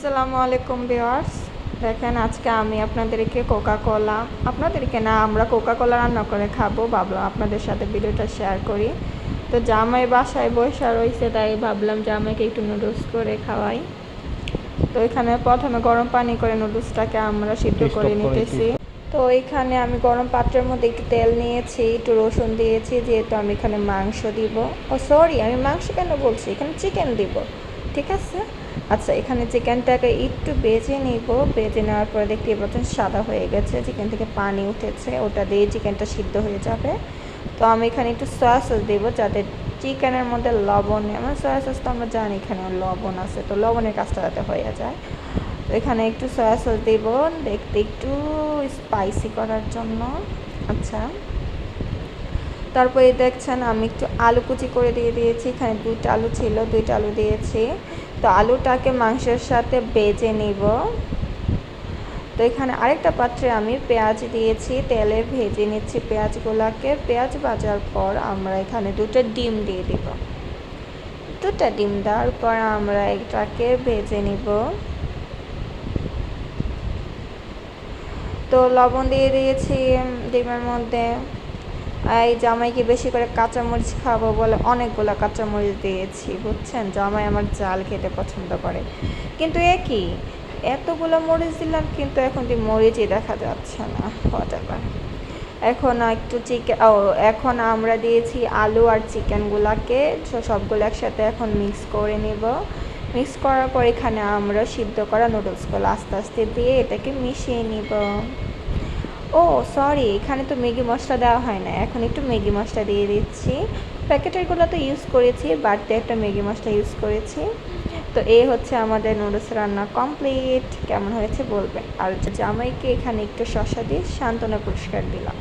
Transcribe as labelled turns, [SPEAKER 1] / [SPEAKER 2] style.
[SPEAKER 1] আসসালামু আলাইকুম ভিউয়ার্স। দেখেন আজকে আমি আপনাদেরকে আমরা কোকা কোলা রান্না করে খাবো। ভাবলাম আপনাদের সাথে ভিডিওটা শেয়ার করি। তো জামাই বাসায় বসে রয়েছে, তাই ভাবলাম জামাইকে একটু নুডলস করে খাওয়াই। তো এখানে প্রথমে গরম পানি করে নুডলসটাকে আমরা সিদ্ধ করে নিতেছি। তো এখানে আমি গরম পাত্রের মধ্যে একটু তেল নিয়েছি, একটু রসুন দিয়েছি, যেহেতু আমি এখানে মাংস দিব। সরি, আমি মাংস কেন বলছি, এখানে চিকেন দিব। ঠিক আছে। আচ্ছা, এখানে চিকেনটাকে একটু ভেজে নিব। ভেজে নেওয়ার পরে দেখতে পাচ্ছেন সাদা হয়ে গেছে, চিকেন থেকে পানি উঠেছে, ওটা দিয়ে চিকেনটা সিদ্ধ হয়ে যাবে। তো আমি এখানে একটু সয়া সস দেবো, যাতে চিকেনের মধ্যে লবণ, আমার সয়া সস তো আমরা জানি এখানে লবণ আছে, তো লবণের কাজটা যাতে হয়ে যায়। তো এখানে একটু সয়া সস দেব, দেখতে একটু স্পাইসি করার জন্য। আচ্ছা, তারপরে দেখছেন আমি একটু আলু কুচি করে দিয়ে দিয়েছি। এখানে 2টা আলু ছিল, 2টা আলু দিয়েছি। তো আলুটাকে মাংসের সাথে ভেজে নিব। তো এখানে আরেকটা পাত্রে আমি পেঁয়াজ দিয়েছি, তেলে ভেজে নিচ্ছি পেঁয়াজগুলোকে। পেঁয়াজ ভাজার পর আমরা এখানে 2টা ডিম দিয়ে দিব। 2টা ডিম দেওয়ার পর আমরা এটাকে ভেজে নিব। তো লবণ দিয়ে দিয়েছি ডিমের মধ্যে। এই জামাইকে বেশি করে কাঁচামরিচ খাবো বলে অনেকগুলো কাঁচামরিচ দিয়েছি, বুঝছেন। জামাই আমার ঝাল খেতে পছন্দ করে, কিন্তু কি এতগুলো মরিচ দিলাম, কিন্তু এখন মরিচই দেখা যাচ্ছে না। হোয়াটএভার। এখন একটু এখন আমরা দিয়েছি আলু আর চিকেনগুলোকে, সবগুলো একসাথে এখন মিক্স করে নেব। মিক্স করার পর এখানে আমরা সিদ্ধ করা নুডলসগুলো আস্তে আস্তে দিয়ে এটাকে মিশিয়ে নিব। ও সরি, এখানে তো ম্যাগি মশলা দেওয়া হয় না, এখন একটু ম্যাগি মশলা দিয়ে দিচ্ছি। প্যাকেটেরগুলো তো ইউজ করেছি, বাড়তি একটা ম্যাগি মশলা ইউজ করেছি। তো এই হচ্ছে আমাদের নুডলস রান্না কমপ্লিট। কেমন হয়েছে বলবেন। আর জামাইকে এখানে একটু শসা দিয়ে সান্ত্বনা পুরস্কার দিলাম।